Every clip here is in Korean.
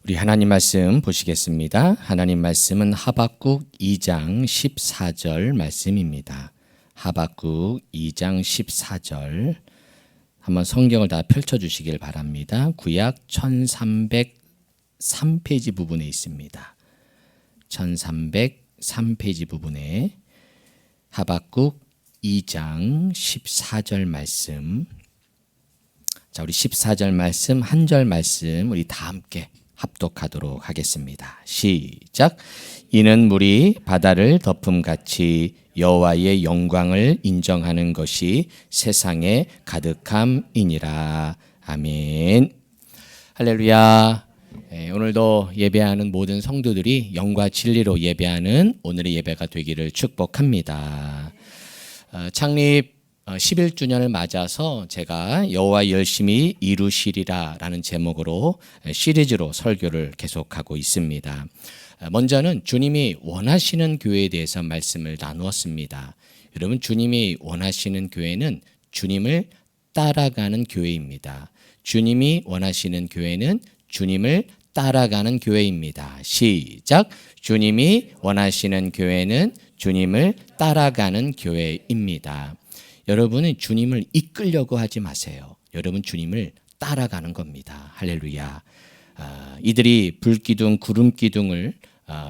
우리 하나님 말씀 보시겠습니다. 하나님 말씀은 하박국 2장 14절 말씀입니다. 하박국 2장 14절 한번 성경을 다 펼쳐주시길 바랍니다. 구약 1303페이지 부분에 있습니다. 1303페이지 부분에 하박국 2장 14절 말씀. 자, 우리 14절 말씀, 한 절 말씀 우리 다 함께 합독하도록 하겠습니다. 시작. 이는 물이 바다를 덮음같이 여호와의 영광을 인정하는 것이 세상에 가득함이니라. 아멘. 할렐루야. 오늘도 예배하는 모든 성도들이 영과 진리로 예배하는 오늘의 예배가 되기를 축복합니다. 창립 11주년을 맞아서 제가 여호와 열심히 이루시리라 라는 제목으로 시리즈로 설교를 계속하고 있습니다. 먼저는 주님이 원하시는 교회에 대해서 말씀을 나누었습니다. 여러분, 주님이 원하시는 교회는 주님을 따라가는 교회입니다. 주님이 원하시는 교회는 주님을 따라가는 교회입니다. 시작. 주님이 원하시는 교회는 주님을 따라가는 교회입니다. 여러분은 주님을 이끌려고 하지 마세요. 여러분 주님을 따라가는 겁니다. 할렐루야. 이들이 불기둥, 구름기둥을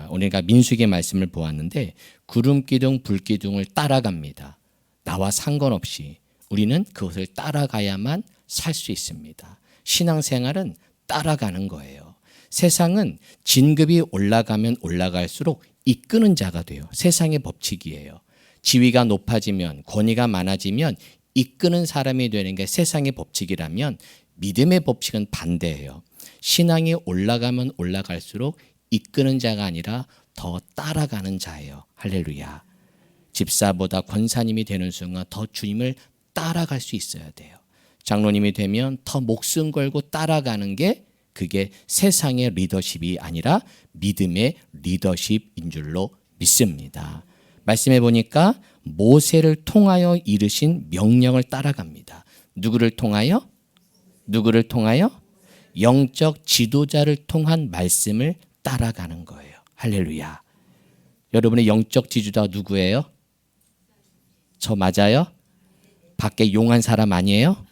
오늘가 민수기의 말씀을 보았는데 구름기둥, 불기둥을 따라갑니다. 나와 상관없이 우리는 그것을 따라가야만 살 수 있습니다. 신앙생활은 따라가는 거예요. 세상은 진급이 올라가면 올라갈수록 이끄는 자가 돼요. 세상의 법칙이에요. 지위가 높아지면, 권위가 많아지면 이끄는 사람이 되는 게 세상의 법칙이라면 믿음의 법칙은 반대예요. 신앙이 올라가면 올라갈수록 이끄는 자가 아니라 더 따라가는 자예요. 할렐루야. 집사보다 권사님이 되는 순간 더 주님을 따라갈 수 있어야 돼요. 장로님이 되면 더 목숨 걸고 따라가는 게 그게 세상의 리더십이 아니라 믿음의 리더십인 줄로 믿습니다. 말씀해 보니까 모세를 통하여 이르신 명령을 따라갑니다. 누구를 통하여? 누구를 통하여? 영적 지도자를 통한 말씀을 따라가는 거예요. 할렐루야. 여러분의 영적 지도자 누구예요? 저 맞아요? 밖에 용한 사람 아니에요?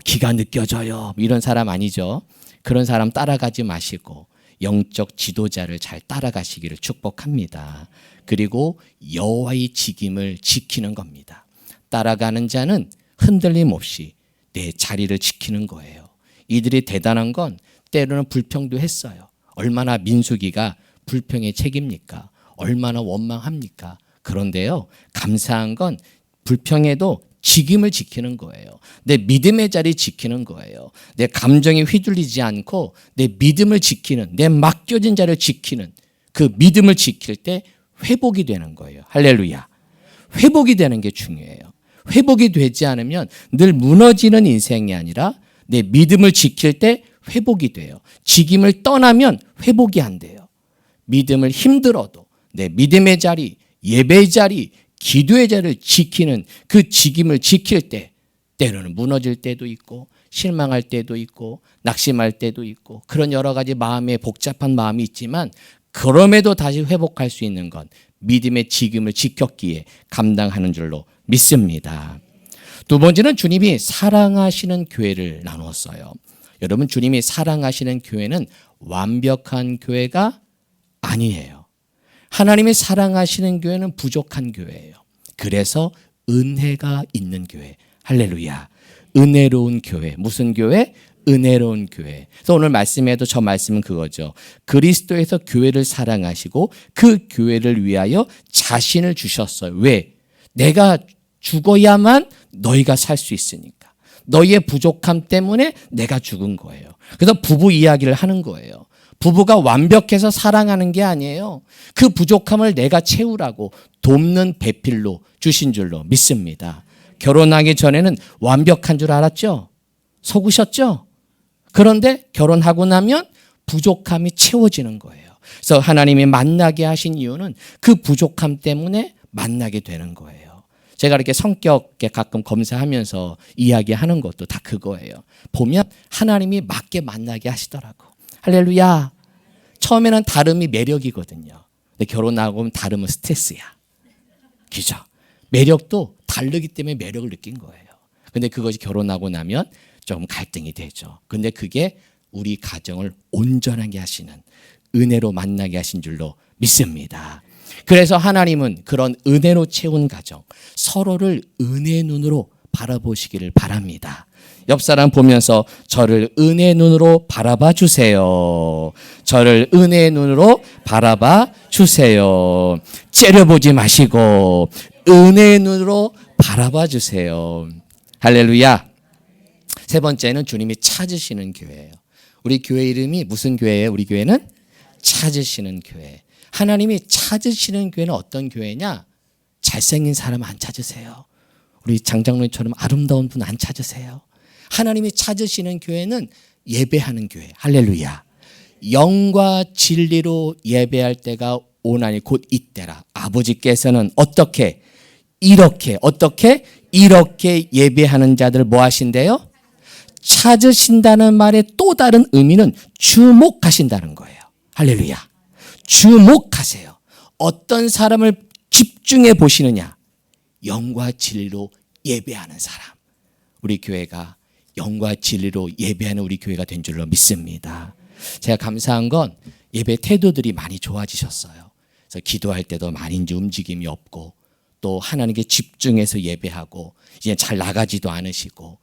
기가 느껴져요. 이런 사람 아니죠. 그런 사람 따라가지 마시고 영적 지도자를 잘 따라가시기를 축복합니다. 그리고 여호와의 직임을 지키는 겁니다. 따라가는 자는 흔들림 없이 내 자리를 지키는 거예요. 이들이 대단한 건 때로는 불평도 했어요. 얼마나 민수기가 불평의 책입니까? 얼마나 원망합니까? 그런데요, 감사한 건 불평에도 직임을 지키는 거예요. 내 믿음의 자리 지키는 거예요. 내 감정에 휘둘리지 않고 내 믿음을 지키는, 내 맡겨진 자를 지키는 그 믿음을 지킬 때 회복이 되는 거예요. 할렐루야. 회복이 되는 게 중요해요. 회복이 되지 않으면 늘 무너지는 인생이 아니라 내 믿음을 지킬 때 회복이 돼요. 직임을 떠나면 회복이 안 돼요. 믿음을 힘들어도 내 믿음의 자리, 예배의 자리, 기도의 자리를 지키는 그 직임을 지킬 때 때로는 무너질 때도 있고 실망할 때도 있고 낙심할 때도 있고 그런 여러 가지 마음에 복잡한 마음이 있지만 그럼에도 다시 회복할 수 있는 건 믿음의 직임을 지켰기에 감당하는 줄로 믿습니다. 두 번째는 주님이 사랑하시는 교회를 나누었어요. 여러분, 주님이 사랑하시는 교회는 완벽한 교회가 아니에요. 하나님이 사랑하시는 교회는 부족한 교회예요. 그래서 은혜가 있는 교회. 할렐루야. 은혜로운 교회. 무슨 교회? 은혜로운 교회. 그래서 오늘 말씀에도 저 말씀은 그거죠. 그리스도에서 교회를 사랑하시고 그 교회를 위하여 자신을 주셨어요. 왜? 내가 죽어야만 너희가 살 수 있으니까. 너희의 부족함 때문에 내가 죽은 거예요. 그래서 부부 이야기를 하는 거예요. 부부가 완벽해서 사랑하는 게 아니에요. 그 부족함을 내가 채우라고 돕는 배필로 주신 줄로 믿습니다. 결혼하기 전에는 완벽한 줄 알았죠? 속으셨죠? 그런데 결혼하고 나면 부족함이 채워지는 거예요. 그래서 하나님이 만나게 하신 이유는 그 부족함 때문에 만나게 되는 거예요. 제가 이렇게 성격에 가끔 검사하면서 이야기하는 것도 다 그거예요. 보면 하나님이 맞게 만나게 하시더라고. 할렐루야. 처음에는 다름이 매력이거든요. 근데 결혼하고 보면 다름은 스트레스야. 그죠? 매력도 다르기 때문에 매력을 느낀 거예요. 근데 그것이 결혼하고 나면 좀 갈등이 되죠. 근데 그게 우리 가정을 온전하게 하시는 은혜로 만나게 하신 줄로 믿습니다. 그래서 하나님은 그런 은혜로 채운 가정, 서로를 은혜의 눈으로 바라보시기를 바랍니다. 옆 사람 보면서 저를 은혜의 눈으로 바라봐 주세요. 저를 은혜의 눈으로 바라봐 주세요. 째려보지 마시고 은혜의 눈으로 바라봐 주세요. 할렐루야. 세 번째는 주님이 찾으시는 교회예요. 우리 교회 이름이 무슨 교회예요? 우리 교회는 찾으시는 교회. 하나님이 찾으시는 교회는 어떤 교회냐? 잘생긴 사람 안 찾으세요. 우리 장장로님처럼 아름다운 분 안 찾으세요. 하나님이 찾으시는 교회는 예배하는 교회. 할렐루야. 영과 진리로 예배할 때가 오나니 곧 이때라. 아버지께서는 어떻게 예배하는 자들 뭐 하신대요? 찾으신다는 말의 또 다른 의미는 주목하신다는 거예요. 할렐루야. 주목하세요. 어떤 사람을 집중해 보시느냐? 영과 진리로 예배하는 사람. 우리 교회가 영과 진리로 예배하는 우리 교회가 된 줄로 믿습니다. 제가 감사한 건 예배 태도들이 많이 좋아지셨어요. 그래서 기도할 때도 많이 이제 움직임이 없고 또 하나님께 집중해서 예배하고 이제 잘 나가지도 않으시고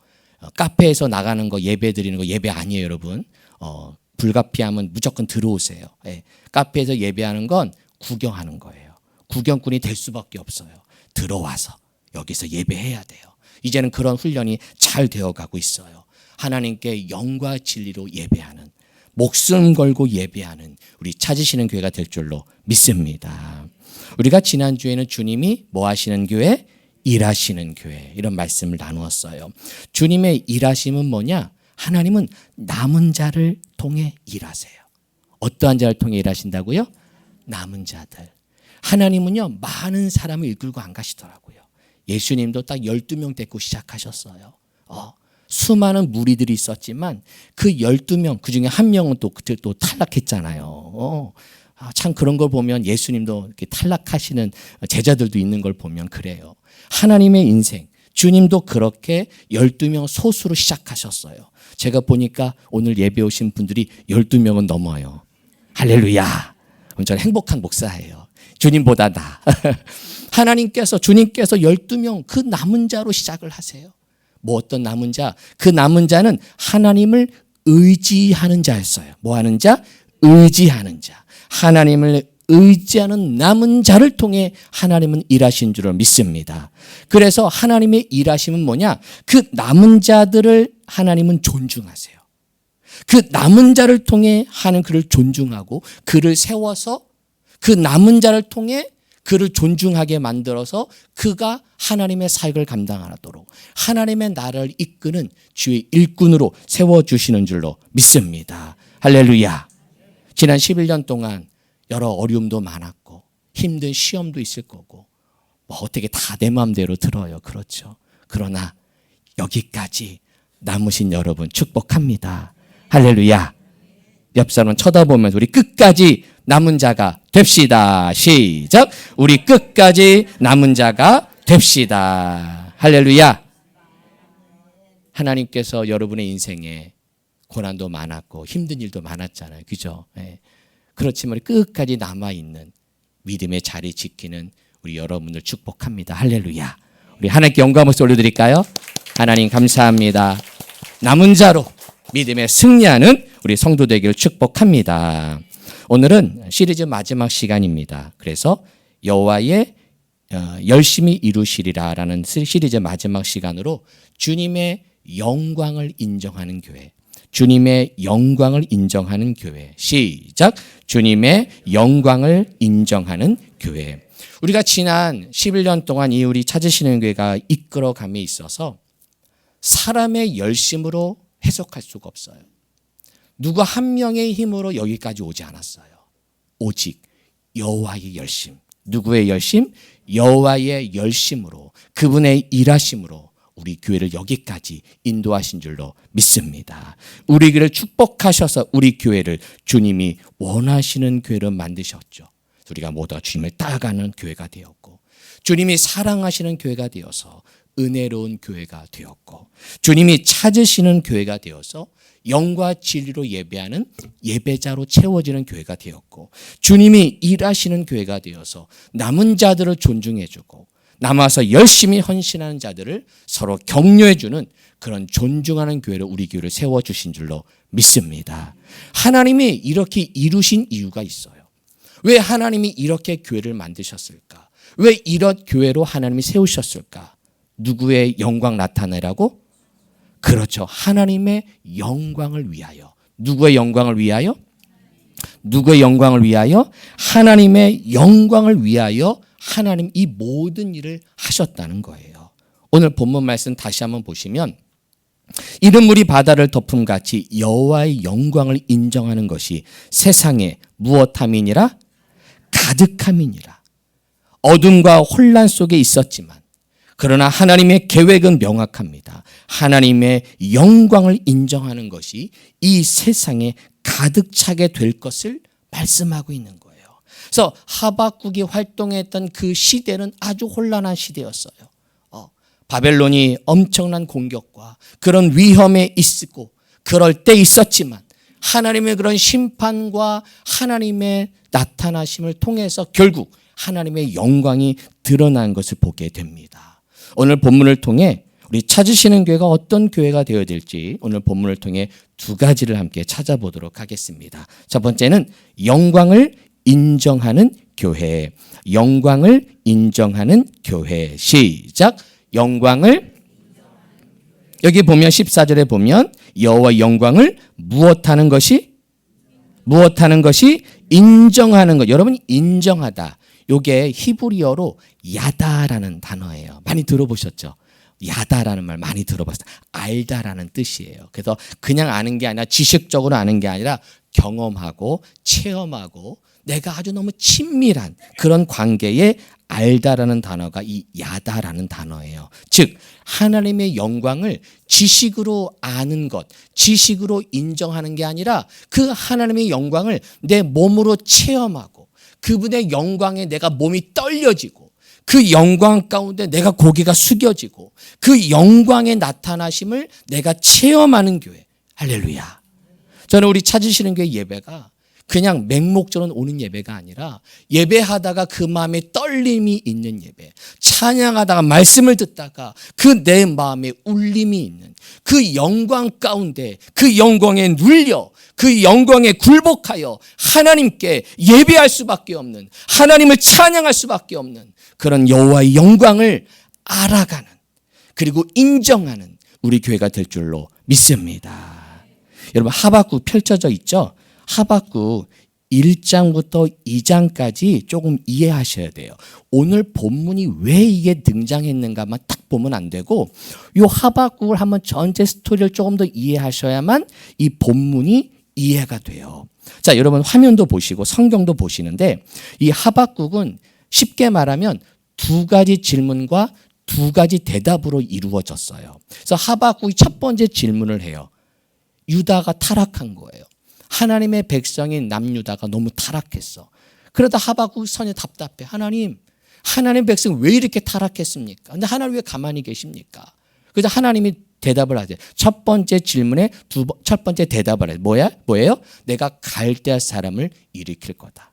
카페에서 나가는 거 예배 드리는 거 예배 아니에요, 여러분. 불가피하면 무조건 들어오세요. 예. 카페에서 예배하는 건 구경하는 거예요. 구경꾼이 될 수밖에 없어요. 들어와서 여기서 예배해야 돼요. 이제는 그런 훈련이 잘 되어가고 있어요. 하나님께 영과 진리로 예배하는, 목숨 걸고 예배하는 우리 찾으시는 교회가 될 줄로 믿습니다. 우리가 지난주에는 주님이 뭐 하시는 교회? 일하시는 교회, 이런 말씀을 나누었어요. 주님의 일하심은 뭐냐? 하나님은 남은 자를 통해 일하세요. 어떠한 자를 통해 일하신다고요? 남은 자들. 하나님은요, 많은 사람을 이끌고 안 가시더라고요. 예수님도 딱 12명 데리고 시작하셨어요. 수많은 무리들이 있었지만 그 12명, 그 중에 한 명은 또 탈락했잖아요. 참 그런 걸 보면 예수님도 이렇게 탈락하시는 제자들도 있는 걸 보면 그래요. 하나님의 인생, 주님도 그렇게 12명 소수로 시작하셨어요. 제가 보니까 오늘 예배 오신 분들이 12명은 넘어요. 할렐루야. 저는 행복한 목사예요. 주님보다 나. 주님께서 12명 그 남은 자로 시작을 하세요. 뭐 어떤 남은 자? 그 남은 자는 하나님을 의지하는 자였어요. 뭐 하는 자? 의지하는 자. 하나님을 의지하는 남은 자를 통해 하나님은 일하신 줄을 믿습니다. 그래서 하나님의 일하심은 뭐냐? 그 남은 자들을 하나님은 존중하세요. 그 남은 자를 통해 하는 그를 존중하고 그를 세워서 그 남은 자를 통해 그를 존중하게 만들어서 그가 하나님의 사역을 감당하도록 하나님의 나라를 이끄는 주의 일꾼으로 세워주시는 줄로 믿습니다. 할렐루야. 지난 11년 동안 여러 어려움도 많았고 힘든 시험도 있을 거고 뭐 어떻게 다 내 마음대로 들어요. 그렇죠. 그러나 여기까지 남으신 여러분 축복합니다. 할렐루야. 옆 사람 쳐다보면서 우리 끝까지 남은 자가 됩시다. 시작. 우리 끝까지 남은 자가 됩시다. 할렐루야. 하나님께서 여러분의 인생에 고난도 많았고 힘든 일도 많았잖아요. 그죠? 네. 그렇지만 끝까지 남아있는 믿음의 자리 지키는 우리 여러분들 축복합니다. 할렐루야. 우리 하나님께 영광 박수 올려드릴까요? 하나님 감사합니다. 남은 자로 믿음의 승리하는 우리 성도 되기를 축복합니다. 오늘은 시리즈 마지막 시간입니다. 그래서 여호와의 열심히 이루시리라 라는 시리즈 마지막 시간으로 주님의 영광을 인정하는 교회, 주님의 영광을 인정하는 교회. 시작. 주님의 영광을 인정하는 교회. 우리가 지난 11년 동안 이 우리 찾으시는 교회가 이끌어감에 있어서 사람의 열심으로 해석할 수가 없어요. 누구 한 명의 힘으로 여기까지 오지 않았어요. 오직 여호와의 열심. 누구의 열심? 여호와의 열심으로, 그분의 일하심으로 우리 교회를 여기까지 인도하신 줄로 믿습니다. 우리 교회를 축복하셔서 우리 교회를 주님이 원하시는 교회로 만드셨죠. 우리가 모두가 주님을 따라가는 교회가 되었고, 주님이 사랑하시는 교회가 되어서 은혜로운 교회가 되었고, 주님이 찾으시는 교회가 되어서 영과 진리로 예배하는 예배자로 채워지는 교회가 되었고, 주님이 일하시는 교회가 되어서 남은 자들을 존중해주고 남아서 열심히 헌신하는 자들을 서로 격려해주는 그런 존중하는 교회로 우리 교회를 세워주신 줄로 믿습니다. 하나님이 이렇게 이루신 이유가 있어요. 왜 하나님이 이렇게 교회를 만드셨을까? 왜 이런 교회로 하나님이 세우셨을까? 누구의 영광 나타내라고? 그렇죠. 하나님의 영광을 위하여. 누구의 영광을 위하여? 누구의 영광을 위하여? 하나님의 영광을 위하여 하나님 이 모든 일을 하셨다는 거예요. 오늘 본문 말씀 다시 한번 보시면, 이른 물이 바다를 덮음같이 여호와의 영광을 인정하는 것이 세상에 무엇함이니라? 가득함이니라. 어둠과 혼란 속에 있었지만 그러나 하나님의 계획은 명확합니다. 하나님의 영광을 인정하는 것이 이 세상에 가득 차게 될 것을 말씀하고 있는 거예요. 그래서 하박국이 활동했던 그 시대는 아주 혼란한 시대였어요. 바벨론이 엄청난 공격과 그런 위험에 있고 그럴 때 있었지만 하나님의 그런 심판과 하나님의 나타나심을 통해서 결국 하나님의 영광이 드러난 것을 보게 됩니다. 오늘 본문을 통해 우리 찾으시는 교회가 어떤 교회가 되어야 될지 오늘 본문을 통해 두 가지를 함께 찾아보도록 하겠습니다. 첫 번째는 영광을 인정하는 교회. 영광을 인정하는 교회. 시작. 영광을, 여기 보면 14절에 보면 여호와 영광을 무엇하는 것이 인정하는 것. 여러분, 인정하다. 요게 히브리어로 야다라는 단어예요. 많이 들어보셨죠? 야다라는 말 많이 들어봤어요. 알다라는 뜻이에요. 그래서 그냥 아는 게 아니라 지식적으로 아는 게 아니라 경험하고 체험하고 내가 아주 너무 친밀한 그런 관계에 알다라는 단어가 이 야다라는 단어예요. 즉 하나님의 영광을 지식으로 아는 것, 지식으로 인정하는 게 아니라 그 하나님의 영광을 내 몸으로 체험하고 그분의 영광에 내가 몸이 떨려지고 그 영광 가운데 내가 고개가 숙여지고 그 영광의 나타나심을 내가 체험하는 교회. 할렐루야. 저는 우리 찾으시는 교회 예배가 그냥 맹목적으로 오는 예배가 아니라 예배하다가 그 마음에 떨림이 있는 예배, 찬양하다가 말씀을 듣다가 그 내 마음에 울림이 있는 그 영광 가운데 그 영광에 눌려 그 영광에 굴복하여 하나님께 예배할 수밖에 없는, 하나님을 찬양할 수밖에 없는 그런 여호와의 영광을 알아가는, 그리고 인정하는 우리 교회가 될 줄로 믿습니다. 여러분, 하박국 펼쳐져 있죠? 하박국 1장부터 2장까지 조금 이해하셔야 돼요. 오늘 본문이 왜 이게 등장했는가만 딱 보면 안 되고 이 하박국을 한번 전체 스토리를 조금 더 이해하셔야만 이 본문이 이해가 돼요. 자, 여러분 화면도 보시고 성경도 보시는데 이 하박국은 쉽게 말하면 두 가지 질문과 두 가지 대답으로 이루어졌어요. 그래서 하박국이 첫 번째 질문을 해요. 유다가 타락한 거예요. 하나님의 백성인 남유다가 너무 타락했어. 그러다 하박국 선이 답답해. 하나님 백성 왜 이렇게 타락했습니까? 근데 하나님 왜 가만히 계십니까? 그래서 하나님이 대답을 하세요. 첫 번째 질문에 첫 번째 대답을 해요. 뭐예요? 내가 갈대아 사람을 일으킬 거다.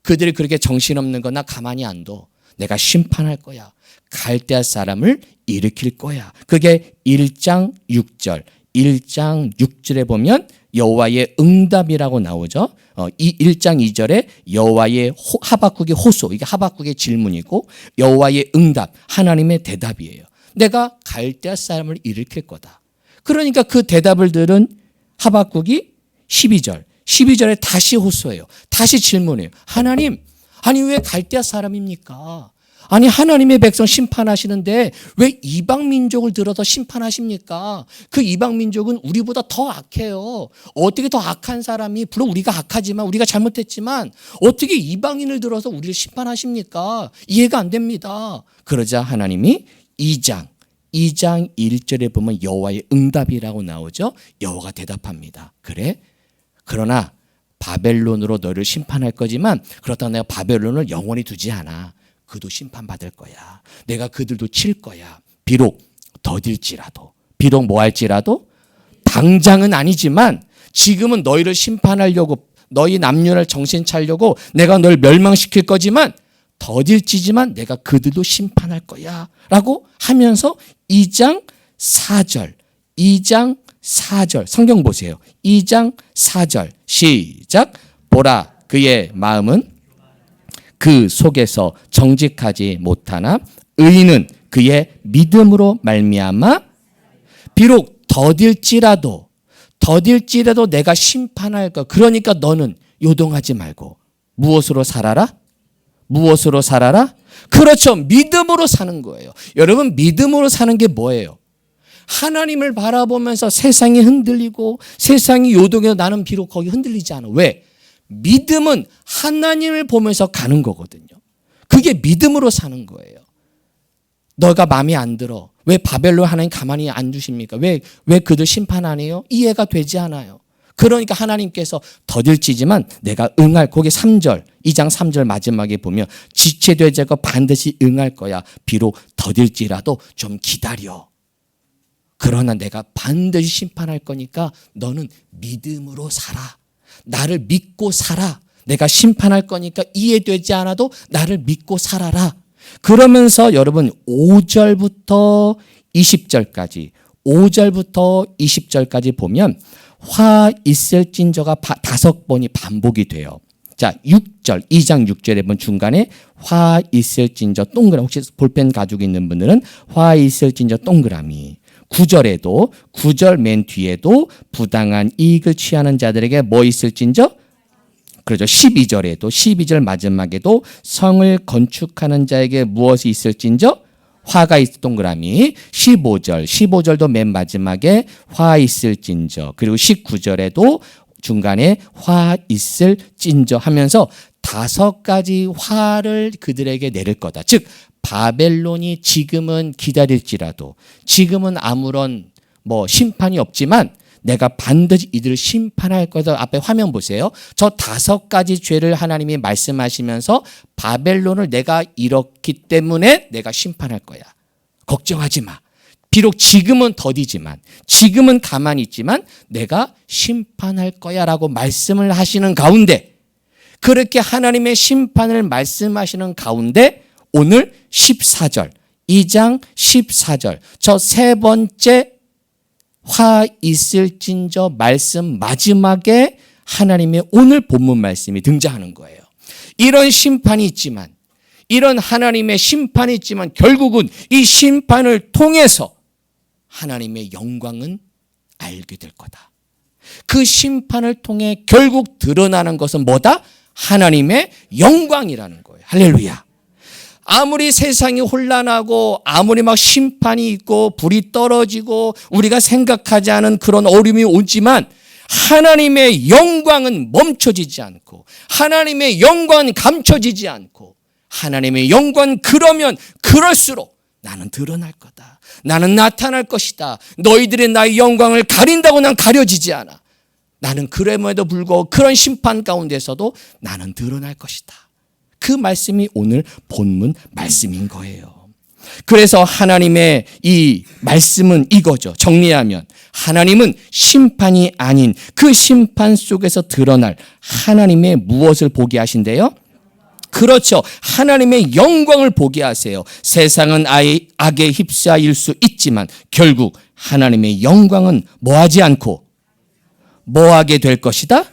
그들이 그렇게 정신없는 거나 가만히 안 둬. 내가 심판할 거야. 갈대아 사람을 일으킬 거야. 그게 1장 6절. 1장 6절에 보면 여호와의 응답이라고 나오죠. 이 1장 2절에 여호와의 하박국의 호소, 이게 하박국의 질문이고 여호와의 응답, 하나님의 대답이에요. 내가 갈대아 사람을 일으킬 거다. 그러니까 그 대답을 들은 하박국이 12절에 다시 호소해요. 다시 질문해요. 하나님, 아니 왜 갈대아 사람입니까? 아니 하나님의 백성 심판하시는데 왜 이방 민족을 들어서 심판하십니까? 그 이방 민족은 우리보다 더 악해요. 어떻게 더 악한 사람이, 물론 우리가 악하지만 우리가 잘못했지만 어떻게 이방인을 들어서 우리를 심판하십니까? 이해가 안 됩니다. 그러자 하나님이 2장 2장 1절에 보면 여호와의 응답이라고 나오죠. 여호와가 대답합니다. 그래? 그러나 바벨론으로 너를 심판할 거지만 그렇다고 내가 바벨론을 영원히 두지 않아. 그도 심판받을 거야. 내가 그들도 칠 거야. 비록 더딜지라도, 비록 뭐 할지라도, 당장은 아니지만 지금은 너희를 심판하려고, 너희 남녀를 정신 차리려고 내가 널 멸망시킬 거지만 더딜지지만 내가 그들도 심판할 거야 라고 하면서 2장 4절 성경 보세요. 2장 4절 시작. 보라, 그의 마음은 그 속에서 정직하지 못하나 의인은 그의 믿음으로 말미암아 비록 더딜지라도 내가 심판할 거. 그러니까 너는 요동하지 말고 무엇으로 살아라? 무엇으로 살아라? 그렇죠. 믿음으로 사는 거예요. 여러분, 믿음으로 사는 게 뭐예요? 하나님을 바라보면서 세상이 흔들리고 세상이 요동해도 나는 비록 거기 흔들리지 않아. 왜? 믿음은 하나님을 보면서 가는 거거든요. 그게 믿음으로 사는 거예요. 너가 마음에 안 들어. 왜 바벨론 하나님 가만히 안 두십니까? 왜 그들 심판 안 해요? 이해가 되지 않아요. 그러니까 하나님께서 더딜지지만 내가 응할, 거기 3절, 2장 3절 마지막에 보면 지체되지 않고 반드시 응할 거야. 비록 더딜지라도 좀 기다려. 그러나 내가 반드시 심판할 거니까 너는 믿음으로 살아. 나를 믿고 살아. 내가 심판할 거니까 이해되지 않아도 나를 믿고 살아라. 그러면서 여러분 5절부터 20절까지 보면 화 있을진저가 5번이 반복이 돼요. 자, 6절, 2장 6절에 보면 중간에 화 있을진저 동그라미, 혹시 볼펜 가지고 있는 분들은 화 있을진저 동그라미. 9절에도 9절 맨 뒤에도 부당한 이익을 취하는 자들에게 뭐 있을진저? 그렇죠. 12절에도 12절 마지막에도 성을 건축하는 자에게 무엇이 있을진저? 화가 있을 동그라미. 15절도 맨 마지막에 화 있을진저. 그리고 19절에도 중간에 화 있을진저 하면서 5가지 화를 그들에게 내릴 거다. 즉 바벨론이 지금은 기다릴지라도, 지금은 아무런 심판이 없지만 내가 반드시 이들을 심판할 거다. 앞에 화면 보세요. 저 5가지 죄를 하나님이 말씀하시면서 바벨론을 내가 이렇기 때문에 내가 심판할 거야. 걱정하지 마. 비록 지금은 더디지만, 지금은 가만히 있지만 내가 심판할 거야 라고 말씀을 하시는 가운데, 그렇게 하나님의 심판을 말씀하시는 가운데 오늘 14절, 2장 14절, 저 3번째 화 있을진저 말씀 마지막에 하나님의 오늘 본문 말씀이 등장하는 거예요. 이런 심판이 있지만, 이런 하나님의 심판이 있지만 결국은 이 심판을 통해서 하나님의 영광은 알게 될 거다. 그 심판을 통해 결국 드러나는 것은 뭐다? 하나님의 영광이라는 거예요. 할렐루야. 아무리 세상이 혼란하고 아무리 막 심판이 있고 불이 떨어지고 우리가 생각하지 않은 그런 어려움이 오지만 하나님의 영광은 멈춰지지 않고, 하나님의 영광은 감춰지지 않고, 하나님의 영광은 그러면 그럴수록 나는 드러날 거다. 나는 나타날 것이다. 너희들이 나의 영광을 가린다고 난 가려지지 않아. 나는 그럼에도 불구하고 그런 심판 가운데서도 나는 드러날 것이다. 그 말씀이 오늘 본문 말씀인 거예요. 그래서 하나님의 이 말씀은 이거죠. 정리하면 하나님은 심판이 아닌 그 심판 속에서 드러날 하나님의 무엇을 보게 하신대요? 그렇죠. 하나님의 영광을 보게 하세요. 세상은 악에 휩싸일 수 있지만 결국 하나님의 영광은 뭐하지 않고 뭐하게 될 것이다?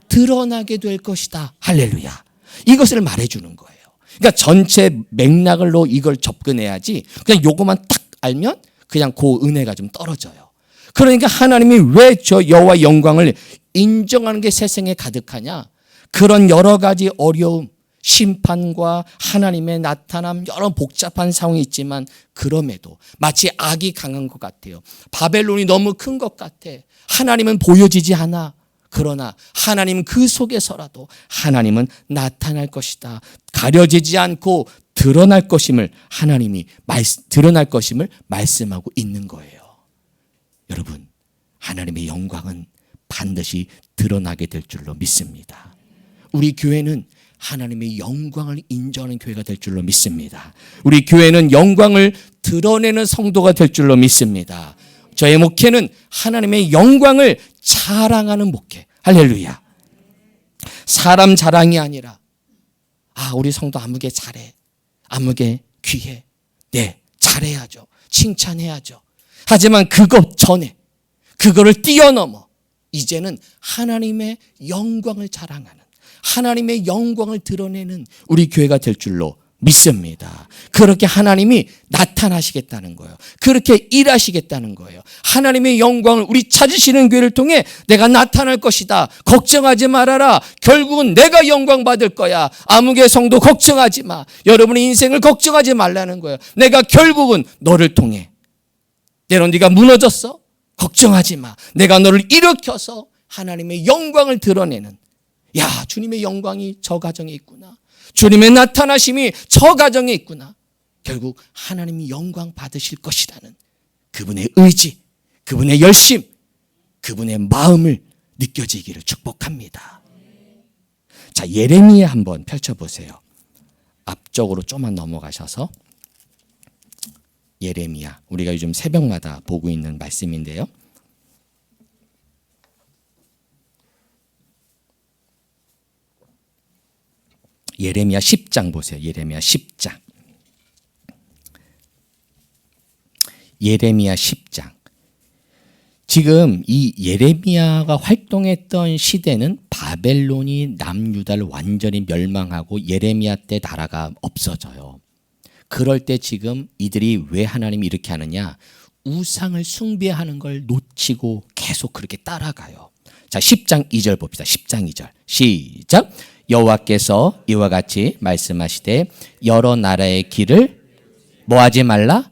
드러나게 될 것이다. 할렐루야. 이것을 말해주는 거예요. 그러니까 전체 맥락으로 이걸 접근해야지 그냥 요거만 딱 알면 그냥 그 은혜가 좀 떨어져요. 그러니까 하나님이 왜 저 여호와 영광을 인정하는 게 세상에 가득하냐? 그런 여러 가지 어려움, 심판과 하나님의 나타남, 여러 복잡한 상황이 있지만 그럼에도 마치 악이 강한 것 같아요. 바벨론이 너무 큰 것 같아. 하나님은 보여지지 않아. 그러나 하나님 그 속에서라도 하나님은 나타날 것이다. 가려지지 않고 드러날 것임을 하나님이 드러날 것임을 말씀하고 있는 거예요. 여러분, 하나님의 영광은 반드시 드러나게 될 줄로 믿습니다. 우리 교회는 하나님의 영광을 인정하는 교회가 될 줄로 믿습니다. 우리 교회는 영광을 드러내는 성도가 될 줄로 믿습니다. 저의 목회는 하나님의 영광을 자랑하는 목회. 할렐루야. 사람 자랑이 아니라 우리 성도 아무개 잘해, 아무개 귀해. 네, 잘해야죠. 칭찬해야죠. 하지만 그것 전에, 그거를 뛰어넘어 이제는 하나님의 영광을 자랑하는, 하나님의 영광을 드러내는 우리 교회가 될 줄로 믿습니다. 그렇게 하나님이 나타나시겠다는 거예요. 그렇게 일하시겠다는 거예요. 하나님의 영광을 우리 찾으시는 교회를 통해 내가 나타날 것이다. 걱정하지 말아라. 결국은 내가 영광 받을 거야. 아무개 성도 걱정하지 마. 여러분의 인생을 걱정하지 말라는 거예요. 내가 결국은 너를 통해, 때론 네가 무너졌어? 걱정하지 마. 내가 너를 일으켜서 하나님의 영광을 드러내는, 주님의 영광이 저 가정에 있구나. 주님의 나타나심이 저 가정에 있구나. 결국 하나님이 영광 받으실 것이라는 그분의 의지, 그분의 열심, 그분의 마음을 느껴지기를 축복합니다. 자, 예레미야 한번 펼쳐보세요. 앞쪽으로 좀만 넘어가셔서 예레미야, 우리가 요즘 새벽마다 보고 있는 말씀인데요. 예레미야 10장 보세요. 예레미야 10장. 예레미야 10장. 지금 이 예레미야가 활동했던 시대는 바벨론이 남유다를 완전히 멸망하고 예레미야 때 나라가 없어져요. 그럴 때 지금 이들이 왜 하나님이 이렇게 하느냐? 우상을 숭배하는 걸 놓치고 계속 그렇게 따라가요. 자, 10장 2절 봅시다. 10장 2절. 시작. 여호와께서 이와 같이 말씀하시되 여러 나라의 길을 뭐하지 말라?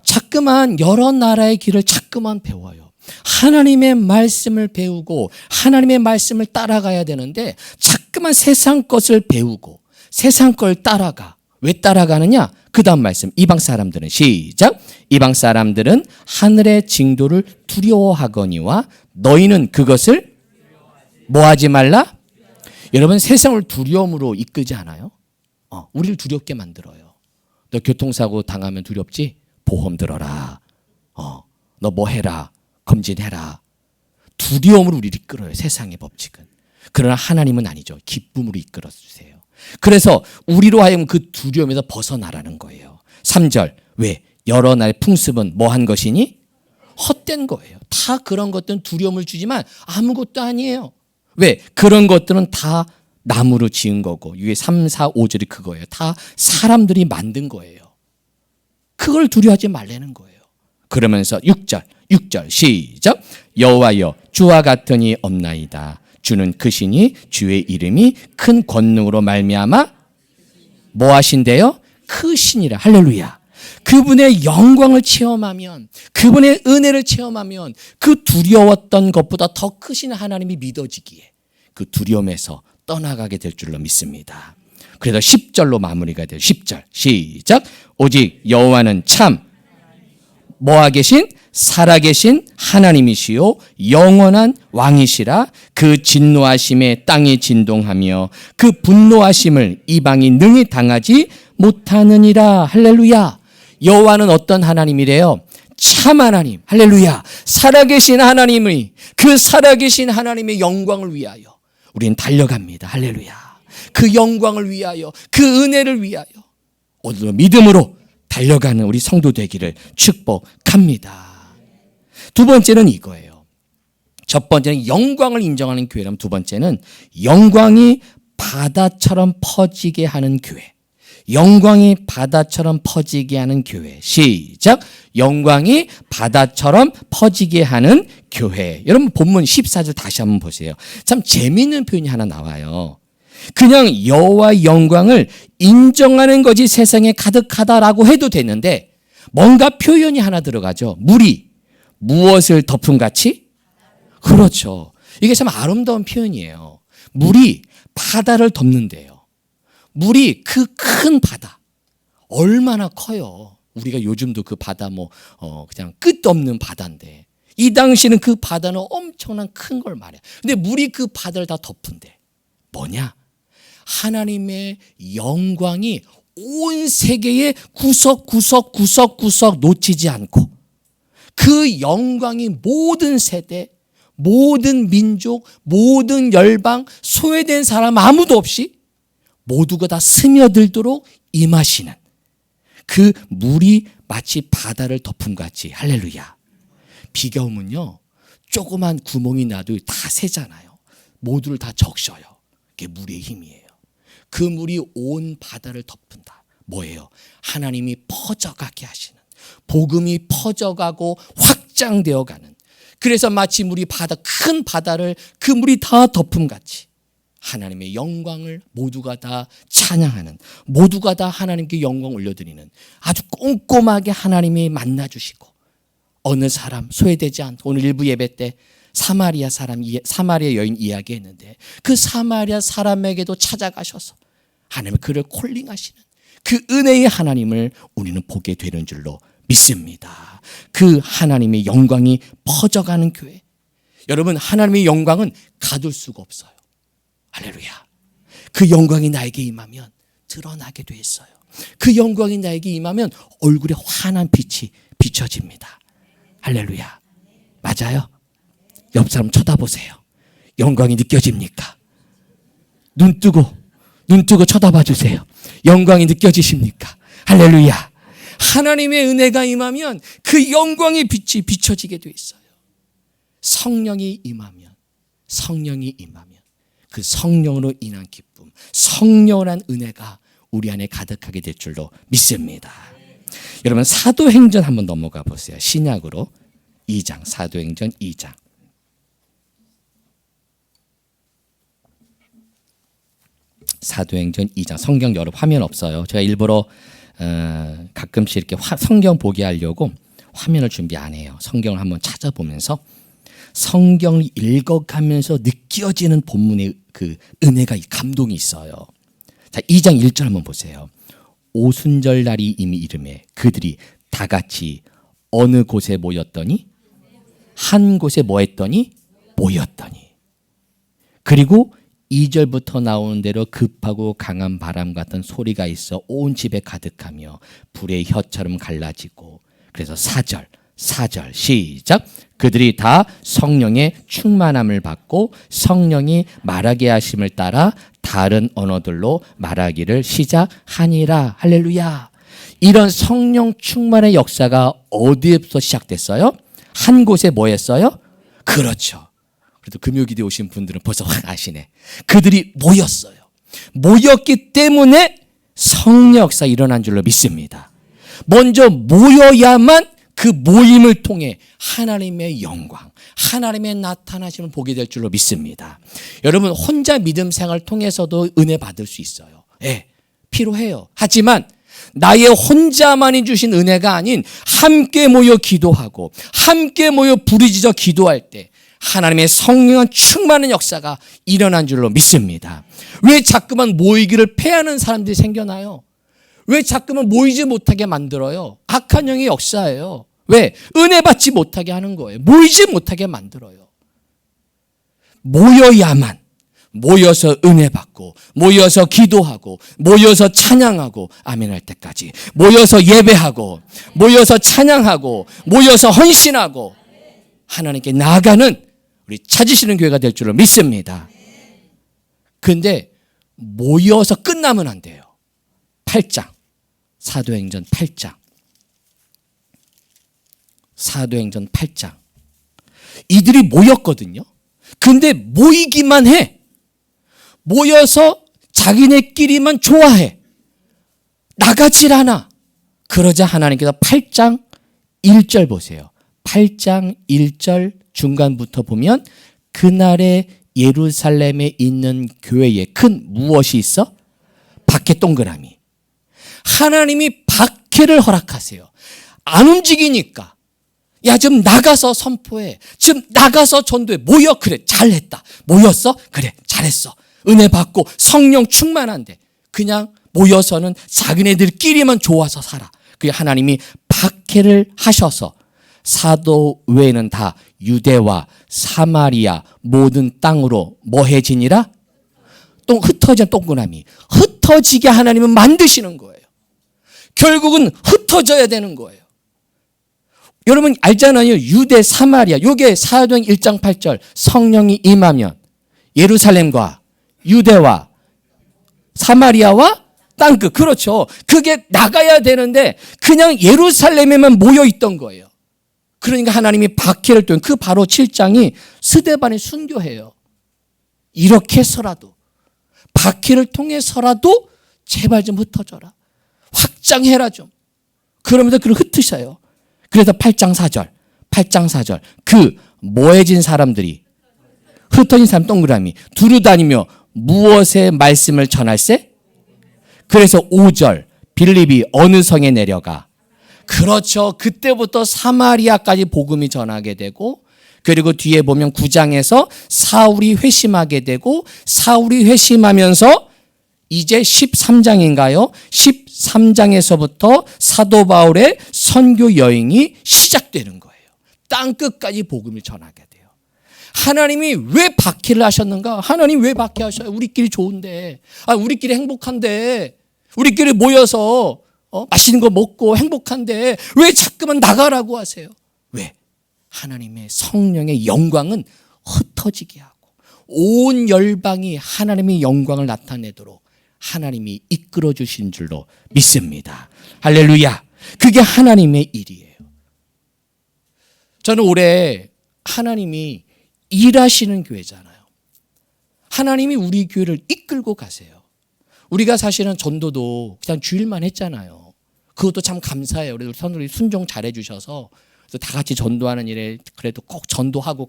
자꾸만 여러 나라의 길을 자꾸만 배워요. 하나님의 말씀을 배우고 하나님의 말씀을 따라가야 되는데 자꾸만 세상 것을 배우고 세상 걸 따라가. 왜 따라가느냐? 그 다음 말씀. 이방 사람들은 시작. 이방 사람들은 하늘의 징조를 두려워하거니와 너희는 그것을 뭐하지 말라? 여러분, 세상을 두려움으로 이끌지 않아요? 우리를 두렵게 만들어요. 너 교통사고 당하면 두렵지? 보험 들어라. 너 뭐 해라. 검진해라. 두려움으로 우리를 이끌어요. 세상의 법칙은. 그러나 하나님은 아니죠. 기쁨으로 이끌어 주세요. 그래서 우리로 하여금 그 두려움에서 벗어나라는 거예요. 3절. 왜? 여러 나라의 풍습은 뭐 한 것이니? 헛된 거예요. 다 그런 것들은 두려움을 주지만 아무것도 아니에요. 왜? 그런 것들은 다 나무로 지은 거고 위에 3, 4, 5절이 그거예요. 다 사람들이 만든 거예요. 그걸 두려워하지 말라는 거예요. 그러면서 6절 시작. 여호와여 주와 같으니 없나이다. 주는 크시니 주의 이름이 큰 권능으로 말미암아 뭐 하신대요? 크시니라. 할렐루야. 그분의 영광을 체험하면, 그분의 은혜를 체험하면 그 두려웠던 것보다 더 크신 하나님이 믿어지기에 그 두려움에서 떠나가게 될 줄로 믿습니다. 그래서 10절로 마무리가 돼요. 10절 시작. 오직 여호와는 참 뭐하 계신? 살아계신 하나님이시요 영원한 왕이시라. 그 진노하심에 땅이 진동하며 그 분노하심을 이방이 능히 당하지 못하느니라. 할렐루야. 여호와는 어떤 하나님이래요? 참 하나님. 할렐루야. 살아계신 하나님의, 그 살아계신 하나님의 영광을 위하여 우리는 달려갑니다. 할렐루야. 그 영광을 위하여, 그 은혜를 위하여 오늘도 믿음으로 달려가는 우리 성도 되기를 축복합니다. 두 번째는 이거예요. 첫 번째는 영광을 인정하는 교회라면, 두 번째는 영광이 바다처럼 퍼지게 하는 교회. 영광이 바다처럼 퍼지게 하는 교회. 시작. 영광이 바다처럼 퍼지게 하는 교회. 여러분 본문 14절 다시 한번 보세요. 참 재미있는 표현이 하나 나와요. 그냥 여호와의 영광을 인정하는 것이 세상에 가득하다라고 해도 되는데 뭔가 표현이 하나 들어가죠. 물이 무엇을 덮은 같이? 그렇죠. 이게 참 아름다운 표현이에요. 물이 바다를 덮는데요. 물이 그 큰 바다, 얼마나 커요. 우리가 요즘도 그 바다 그냥 끝없는 바다인데 이 당시는 그 바다는 엄청난 큰 걸 말이야. 근데 물이 그 바다를 다 덮은데 뭐냐? 하나님의 영광이 온 세계의 구석구석 놓치지 않고 그 영광이 모든 세대, 모든 민족, 모든 열방, 소외된 사람 아무도 없이 모두가 다 스며들도록 임하시는 그 물이 마치 바다를 덮은 것 같이. 할렐루야. 비가 오면요 조그만 구멍이 나도 다 새잖아요. 모두를 다 적셔요. 그게 물의 힘이에요. 그 물이 온 바다를 덮는다. 뭐예요? 하나님이 퍼져가게 하시는, 복음이 퍼져가고 확장되어 가는, 그래서 마치 물이 큰 바다를 그 물이 다 덮음같이 하나님의 영광을 모두가 다 찬양하는, 모두가 다 하나님께 영광 올려드리는, 아주 꼼꼼하게 하나님이 만나주시고, 어느 사람 소외되지 않고, 오늘 일부 예배 때 사마리아 여인 이야기했는데 그 사마리아 사람에게도 찾아가셔서 하나님의 그를 콜링하시는 그 은혜의 하나님을 우리는 보게 되는 줄로 믿습니다. 그 하나님의 영광이 퍼져가는 교회. 여러분, 하나님의 영광은 가둘 수가 없어요. 할렐루야. 그 영광이 나에게 임하면 드러나게 돼 있어요. 그 영광이 나에게 임하면 얼굴에 환한 빛이 비춰집니다. 할렐루야. 맞아요? 옆 사람 쳐다보세요. 영광이 느껴집니까? 눈 뜨고 쳐다봐 주세요. 영광이 느껴지십니까? 할렐루야. 하나님의 은혜가 임하면 그 영광의 빛이 비춰지게 돼 있어요. 성령이 임하면 그 성령으로 인한 기쁨, 성령이란 은혜가 우리 안에 가득하게 될 줄로 믿습니다. 여러분, 사도행전 한번 넘어가 보세요. 신약으로 2장, 사도행전 2장. 사도행전 2장. 성경 여러 화면 없어요. 제가 일부러 가끔씩 이렇게 성경 보게 하려고 화면을 준비 안 해요. 성경을 한번 찾아보면서 성경을 읽어가면서 느껴지는 본문의 그 은혜가, 감동이 있어요. 자, 2장 1절 한번 보세요. 오순절 날이 이미 이르매 그들이 다 같이 어느 곳에 모였더니, 한 곳에 뭐 했더니? 모였더니. 그리고 2절부터 나오는 대로 급하고 강한 바람 같은 소리가 있어 온 집에 가득하며 불의 혀처럼 갈라지고, 그래서 4절 시작. 그들이 다 성령의 충만함을 받고 성령이 말하게 하심을 따라 다른 언어들로 말하기를 시작하니라. 할렐루야. 이런 성령 충만의 역사가 어디에서 시작됐어요? 한 곳에 뭐 했어요? 그렇죠. 그래도 금요기도에 오신 분들은 벌써 확 아시네. 그들이 모였어요. 모였기 때문에 성령 역사 일어난 줄로 믿습니다. 먼저 모여야만 그 모임을 통해 하나님의 영광, 하나님의 나타나심을 보게 될 줄로 믿습니다. 여러분, 혼자 믿음 생활을 통해서도 은혜 받을 수 있어요. 예, 필요해요. 하지만 나의 혼자만이 주신 은혜가 아닌 함께 모여 기도하고 함께 모여 부르짖어 기도할 때 하나님의 성령한 충만한 역사가 일어난 줄로 믿습니다. 왜 자꾸만 모이기를 패하는 사람들이 생겨나요? 왜 자꾸만 모이지 못하게 만들어요? 악한 영의 역사예요. 왜? 은혜 받지 못하게 하는 거예요. 모이지 못하게 만들어요. 모여야만, 모여서 은혜 받고, 모여서 기도하고, 모여서 찬양하고, 아멘 할 때까지, 모여서 예배하고, 모여서 찬양하고, 모여서 헌신하고, 하나님께 나아가는 우리 찾으시는 교회가 될 줄로 믿습니다. 근데 모여서 끝나면 안 돼요. 8장, 사도행전 8장. 사도행전 8장. 이들이 모였거든요. 근데 모이기만 해. 모여서 자기네끼리만 좋아해. 나가질 않아. 그러자 하나님께서 8장 1절 보세요. 8장 1절 중간부터 보면 그날에 예루살렘에 있는 교회에 큰 무엇이 있어? 박해 동그라미. 하나님이 박해를 허락하세요. 안 움직이니까. 야, 좀 나가서 선포해. 좀 나가서 전도해. 모여. 그래, 잘했다. 모였어? 그래, 잘했어. 은혜 받고 성령 충만한데 그냥 모여서는 자기네들끼리만 좋아서 살아. 그게 하나님이 박해를 하셔서 사도 외에는 다 유대와 사마리아 모든 땅으로 뭐해지니라? 또 흩어진 동그라미. 흩어지게 하나님은 만드시는 거예요. 결국은 흩어져야 되는 거예요. 여러분 알잖아요. 유대, 사마리아. 요게 사도행 1장 8절 성령이 임하면 예루살렘과 유대와 사마리아와 땅끝. 그렇죠. 그게 나가야 되는데 그냥 예루살렘에만 모여 있던 거예요. 그러니까 하나님이 박해를 통해 그 바로 7장이 스데반의 순교해요. 이렇게 해서라도 박해를 통해서라도 제발 좀 흩어져라. 확장해라 좀. 그러면서 그를 흩으셔요. 그래서 8장 4절 그 모해진 사람들이 흩어진 사람 동그라미 두루 다니며 무엇의 말씀을 전할세? 그래서 5절 빌립이 어느 성에 내려가? 그렇죠. 그때부터 사마리아까지 복음이 전하게 되고 그리고 뒤에 보면 9장에서 사울이 회심하게 되고 사울이 회심하면서 이제 13장인가요? 13장에서부터 사도 바울의 선교 여행이 시작되는 거예요. 땅끝까지 복음을 전하게 돼요. 하나님이 왜 박해를 하셨는가? 하나님 왜 박해하셔요? 우리끼리 좋은데, 우리끼리 행복한데, 우리끼리 모여서 맛있는 거 먹고 행복한데 왜 자꾸만 나가라고 하세요? 왜? 하나님의 성령의 영광은 흩어지게 하고 온 열방이 하나님의 영광을 나타내도록 하나님이 이끌어 주신 줄로 믿습니다. 할렐루야. 그게 하나님의 일이에요. 저는 올해 하나님이 일하시는 교회잖아요. 하나님이 우리 교회를 이끌고 가세요. 우리가 사실은 전도도 그냥 주일만 했잖아요. 그것도 참 감사해요. 우리 성도들이 순종 잘해 주셔서 다 같이 전도하는 일에 그래도 꼭 전도하고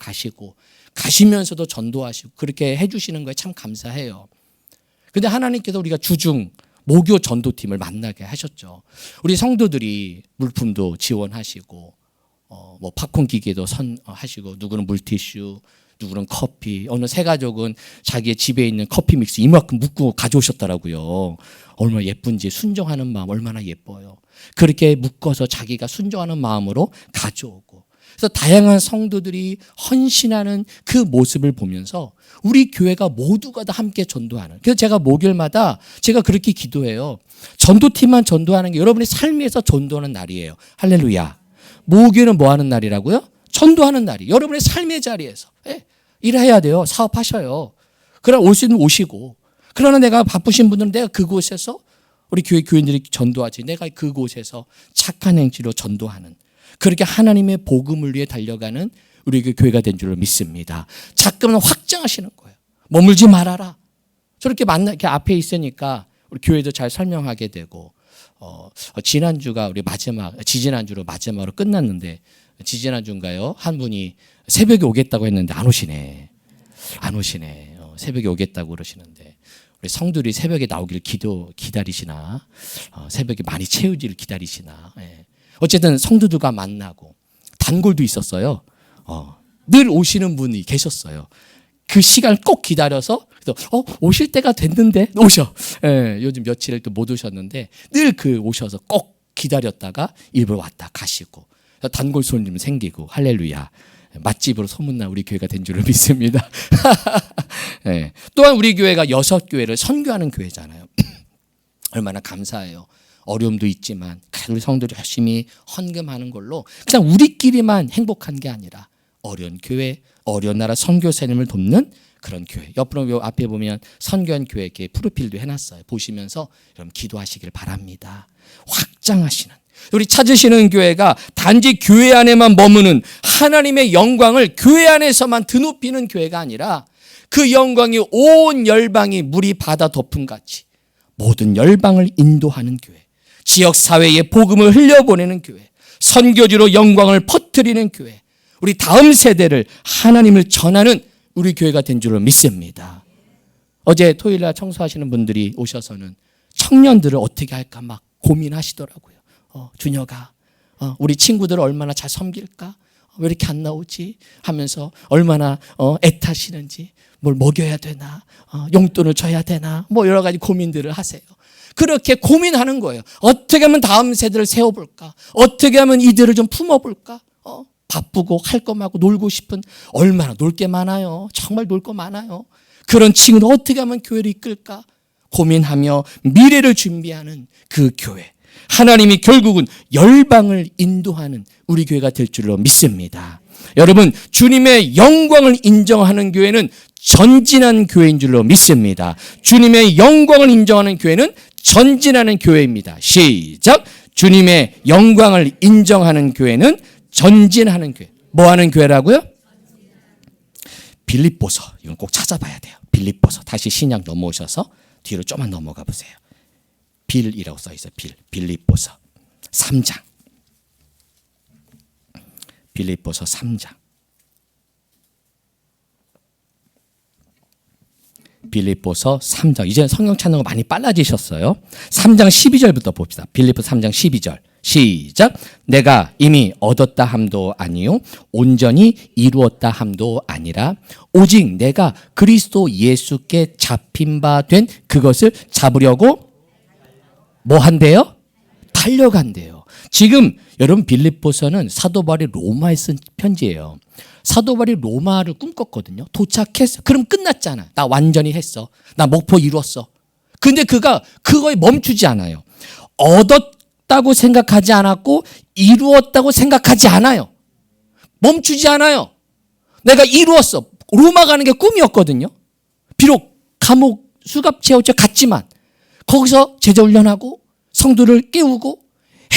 가시면서도 전도하시고 그렇게 해 주시는 거에 참 감사해요. 근데 하나님께서 우리가 주중 모교 전도팀을 만나게 하셨죠. 우리 성도들이 물품도 지원하시고 뭐 팝콘 기계도 하시고 누구는 물티슈, 누구는 커피, 어느 세 가족은 자기의 집에 있는 커피 믹스 이만큼 묶고 가져오셨더라고요. 얼마나 예쁜지 순종하는 마음 얼마나 예뻐요. 그렇게 묶어서 자기가 순종하는 마음으로 가져오고 그래서 다양한 성도들이 헌신하는 그 모습을 보면서 우리 교회가 모두가 다 함께 전도하는. 그래서 제가 목요일마다 제가 그렇게 기도해요. 전도팀만 전도하는 게 여러분의 삶에서 전도하는 날이에요. 할렐루야. 목요일은 뭐 하는 날이라고요? 전도하는 날이. 여러분의 삶의 자리에서 일해야 돼요. 사업하셔요. 그럼 올 수 있으면 오시고. 그러나 내가 바쁘신 분들은 내가 그곳에서 우리 교회 교인들이 전도하지. 내가 그곳에서 착한 행실로 전도하는. 그렇게 하나님의 복음을 위해 달려가는 우리 교회가 된 줄로 믿습니다. 자꾸만 확장하시는 거예요. 머물지 말아라. 저렇게 이렇게 앞에 있으니까 우리 교회도 잘 설명하게 되고, 지난주가 우리 지지난주로 마지막으로 끝났는데, 지지난주인가요? 한 분이 새벽에 오겠다고 했는데 안 오시네. 새벽에 오겠다고 그러시는데, 우리 성들이 새벽에 나오기를 기다리시나, 새벽에 많이 채우기를 기다리시나, 예. 어쨌든 성도들과 만나고 단골도 있었어요. 늘 오시는 분이 계셨어요. 그 시간을 꼭 기다려서 그래서 오실 때가 됐는데 오셔. 예, 요즘 며칠을 또 못 오셨는데 늘 오셔서 꼭 기다렸다가 일부러 왔다 가시고 단골 손님 생기고 할렐루야. 맛집으로 소문난 우리 교회가 된 줄을 믿습니다. 예. 또한 우리 교회가 6교회를 선교하는 교회잖아요. 얼마나 감사해요. 어려움도 있지만 우리 성도들이 열심히 헌금하는 걸로 그냥 우리끼리만 행복한 게 아니라 어려운 교회, 어려운 나라 선교사님을 돕는 그런 교회. 옆으로 요 앞에 보면 선교한 교회 이렇게 프로필도 해놨어요. 보시면서 여러분 기도하시길 바랍니다. 확장하시는 우리 찾으시는 교회가 단지 교회 안에만 머무는 하나님의 영광을 교회 안에서만 드높이는 교회가 아니라 그 영광이 온 열방이 물이 바다 덮음 같이 모든 열방을 인도하는 교회. 지역사회에 복음을 흘려보내는 교회, 선교지로 영광을 퍼뜨리는 교회, 우리 다음 세대를 하나님을 전하는 우리 교회가 된 줄로 믿습니다. 어제 토요일날 청소하시는 분들이 오셔서는 청년들을 어떻게 할까 막 고민하시더라고요. 준혁아, 우리 친구들을 얼마나 잘 섬길까? 왜 이렇게 안 나오지? 하면서 얼마나 애타시는지, 뭘 먹여야 되나? 용돈을 줘야 되나? 뭐 여러 가지 고민들을 하세요. 그렇게 고민하는 거예요. 어떻게 하면 다음 세대를 세워볼까? 어떻게 하면 이들을 좀 품어볼까? 바쁘고 할 거 많고 놀고 싶은, 얼마나 놀 게 많아요. 정말 놀 거 많아요. 그런 친구는 어떻게 하면 교회를 이끌까? 고민하며 미래를 준비하는 그 교회. 하나님이 결국은 열방을 인도하는 우리 교회가 될 줄로 믿습니다. 여러분, 주님의 영광을 인정하는 교회는 전진한 교회인 줄로 믿습니다. 주님의 영광을 인정하는 교회는 전진하는 교회입니다. 시작. 주님의 영광을 인정하는 교회는 전진하는 교회. 뭐 하는 교회라고요? 빌립보서. 이건 꼭 찾아봐야 돼요. 빌립보서. 다시 신약 넘어오셔서 뒤로 조금만 넘어가 보세요. 빌이라고 써 있어요. 빌립보서 3장. 빌립보서 3장. 빌립보서 3장. 이제 성경 찾는 거 많이 빨라지셨어요. 3장 12절부터 봅시다. 빌립보서 3장 12절. 시작. 내가 이미 얻었다 함도 아니요 온전히 이루었다 함도 아니라 오직 내가 그리스도 예수께 잡힌 바 된 그것을 잡으려고 뭐 한대요? 달려간대요. 지금 여러분, 빌립보서는 사도 바울이 로마에 쓴 편지예요. 사도 바울이 로마를 꿈꿨거든요. 도착했어. 그럼 끝났잖아. 나 완전히 했어. 나 목표 이루었어. 근데 그가 그거에 멈추지 않아요. 얻었다고 생각하지 않았고 이루었다고 생각하지 않아요. 멈추지 않아요. 내가 이루었어. 로마 가는 게 꿈이었거든요. 비록 감옥 수갑 채우쳐 갔지만 거기서 제자 훈련하고 성도를 깨우고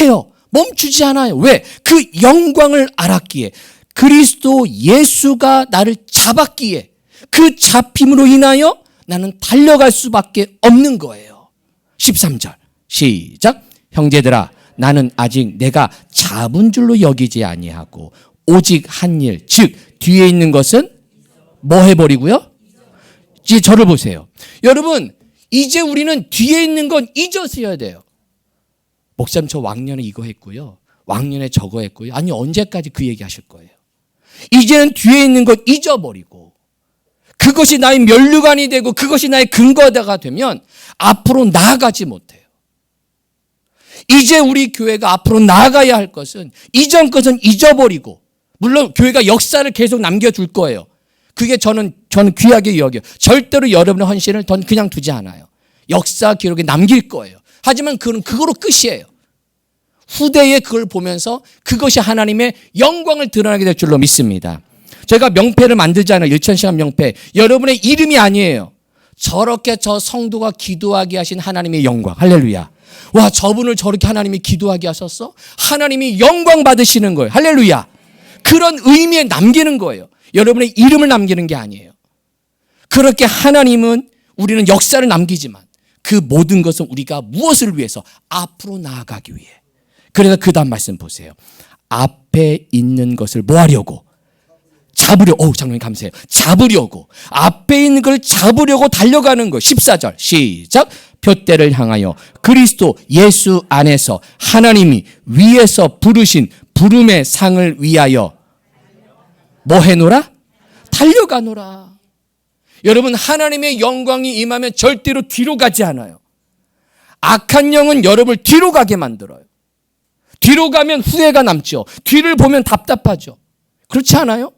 해요. 멈추지 않아요. 왜? 그 영광을 알았기에, 그리스도 예수가 나를 잡았기에, 그 잡힘으로 인하여 나는 달려갈 수밖에 없는 거예요. 13절 시작. 형제들아, 나는 아직 내가 잡은 줄로 여기지 아니하고 오직 한 일, 즉 뒤에 있는 것은 뭐 해버리고요? 이제 저를 보세요. 여러분, 이제 우리는 뒤에 있는 건 잊었어야 돼요. 목사님, 저 왕년에 이거 했고요. 왕년에 저거 했고요. 아니, 언제까지 그 얘기 하실 거예요? 이제는 뒤에 있는 것 잊어버리고 그것이 나의 면류관이 되고 그것이 나의 근거가 되면 앞으로 나아가지 못해요. 이제 우리 교회가 앞으로 나아가야 할 것은 이전 것은 잊어버리고, 물론 교회가 역사를 계속 남겨줄 거예요. 그게 저는 귀하게 여겨요. 절대로 여러분의 헌신을 그냥 두지 않아요. 역사 기록에 남길 거예요. 하지만 그거로 끝이에요. 후대에 그걸 보면서 그것이 하나님의 영광을 드러나게 될 줄로 믿습니다. 제가 명패를 만들잖아요. 1000시간 명패. 여러분의 이름이 아니에요. 저렇게 저 성도가 기도하게 하신 하나님의 영광. 할렐루야. 와, 저분을 저렇게 하나님이 기도하게 하셨어? 하나님이 영광 받으시는 거예요. 할렐루야. 그런 의미에 남기는 거예요. 여러분의 이름을 남기는 게 아니에요. 그렇게 하나님은, 우리는 역사를 남기지만 그 모든 것은 우리가 무엇을 위해서? 앞으로 나아가기 위해. 그래서 그 다음 말씀 보세요. 앞에 있는 것을 뭐 하려고? 장로님 감사해요. 잡으려고. 앞에 있는 걸 잡으려고 달려가는 거. 14절 시작. 표대를 향하여 그리스도 예수 안에서 하나님이 위에서 부르신 부름의 상을 위하여 뭐 해노라? 달려가노라. 여러분, 하나님의 영광이 임하면 절대로 뒤로 가지 않아요. 악한 영은 여러분을 뒤로 가게 만들어요. 뒤로 가면 후회가 남죠. 뒤를 보면 답답하죠. 그렇지 않아요?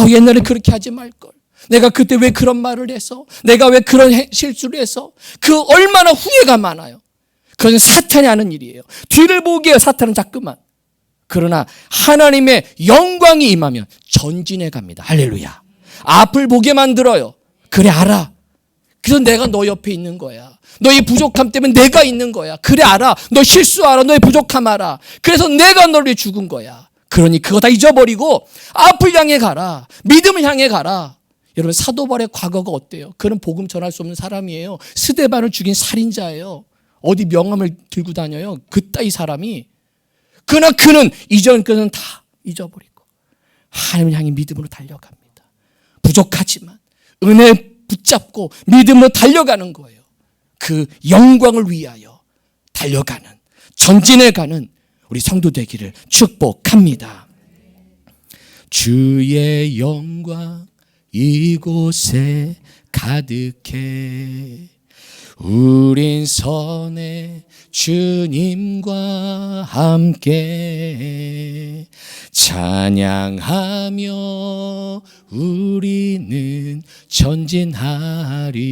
옛날에 그렇게 하지 말걸. 내가 그때 왜 그런 말을 해서, 내가 왜 그런 실수를 해서, 그 얼마나 후회가 많아요. 그건 사탄이 하는 일이에요. 뒤를 보게 해요, 사탄은 자꾸만. 그러나 하나님의 영광이 임하면 전진해 갑니다. 할렐루야. 앞을 보게 만들어요. 그래, 알아. 그래서 내가 너 옆에 있는 거야. 너의 부족함 때문에 내가 있는 거야. 그래, 알아. 너 실수 알아. 너의 부족함 알아. 그래서 내가 너를 위해 죽은 거야. 그러니 그거 다 잊어버리고 앞을 향해 가라. 믿음을 향해 가라. 여러분, 사도 바울의 과거가 어때요? 그는 복음 전할 수 없는 사람이에요. 스데반을 죽인 살인자예요. 어디 명함을 들고 다녀요? 그따위 사람이. 그러나 그는 이전 것은 다 잊어버리고 하나님을 향해 믿음으로 달려갑니다. 부족하지만 은혜 붙잡고 믿음으로 달려가는 거예요. 그 영광을 위하여 달려가는, 전진해가는 우리 성도 되기를 축복합니다. 주의 영광 이곳에 가득해 우린 선의 주님과 함께 찬양하며 우리는 전진하리.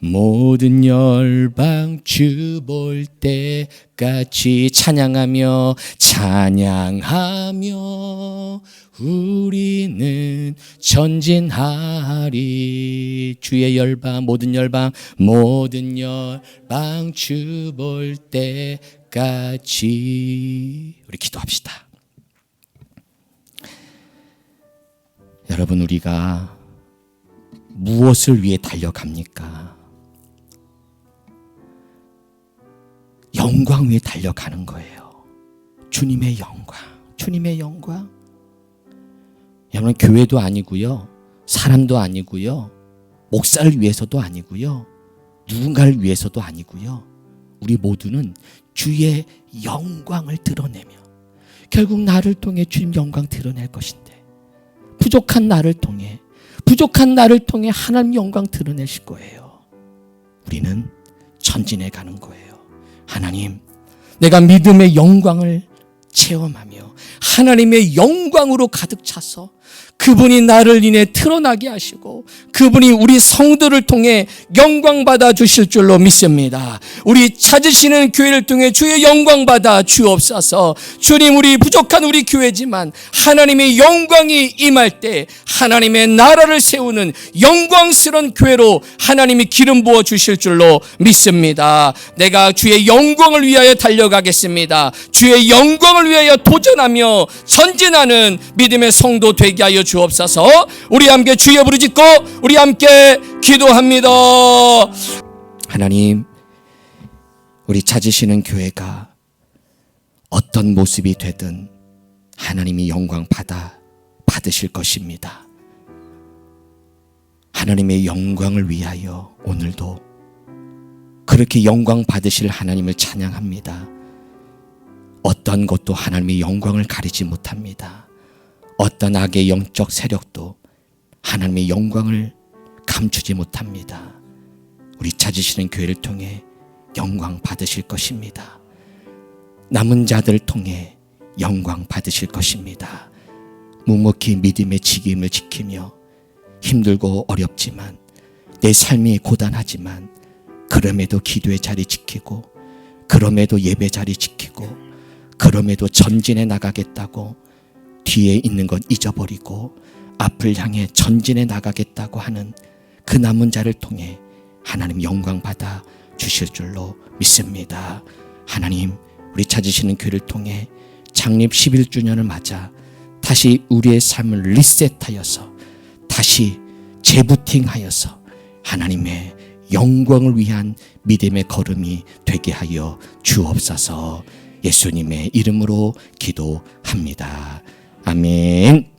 모든 열방 주 볼 때까지 찬양하며 우리는 전진하리. 주의 열방 모든 열방 주 볼 때까지. 우리 기도합시다. 여러분, 우리가 무엇을 위해 달려갑니까? 영광 위에 달려가는 거예요. 주님의 영광, 주님의 영광. 여러분, 교회도 아니고요, 사람도 아니고요, 목사를 위해서도 아니고요, 누군가를 위해서도 아니고요. 우리 모두는 주의 영광을 드러내며 결국 나를 통해 주님 영광 드러낼 것인데, 부족한 나를 통해 하나님 영광 드러내실 거예요. 우리는 전진해 가는 거예요. 하나님, 내가 믿음의 영광을 체험하며 하나님의 영광으로 가득 차서 그분이 나를 인해 드러나게 하시고 그분이 우리 성도를 통해 영광 받아 주실 줄로 믿습니다. 우리 찾으시는 교회를 통해 주의 영광 받아 주옵소서. 주님, 우리 부족한 우리 교회지만 하나님의 영광이 임할 때 하나님의 나라를 세우는 영광스러운 교회로 하나님이 기름 부어 주실 줄로 믿습니다. 내가 주의 영광을 위하여 달려가겠습니다. 주의 영광을 위하여 도전하며 전진하는 믿음의 성도 되게 하여 주옵소서. 우리 함께 주의 부르짖고 우리 함께 기도합니다. 하나님, 우리 찾으시는 교회가 어떤 모습이 되든 하나님이 영광 받으실 것입니다. 하나님의 영광을 위하여 오늘도 그렇게 영광 받으실 하나님을 찬양합니다. 어떤 것도 하나님의 영광을 가리지 못합니다. 어떤 악의 영적 세력도 하나님의 영광을 감추지 못합니다. 우리 찾으시는 교회를 통해 영광 받으실 것입니다. 남은 자들을 통해 영광 받으실 것입니다. 묵묵히 믿음의 직임을 지키며 힘들고 어렵지만 내 삶이 고단하지만 그럼에도 기도의 자리 지키고 그럼에도 예배 자리 지키고 그럼에도 전진해 나가겠다고 뒤에 있는 것 잊어버리고 앞을 향해 전진해 나가겠다고 하는 그 남은 자를 통해 하나님 영광 받아 주실 줄로 믿습니다. 하나님, 우리 찾으시는 교회를 통해 창립 11주년을 맞아 다시 우리의 삶을 리셋하여서 다시 재부팅하여서 하나님의 영광을 위한 믿음의 걸음이 되게 하여 주옵소서. 예수님의 이름으로 기도합니다. 아멘.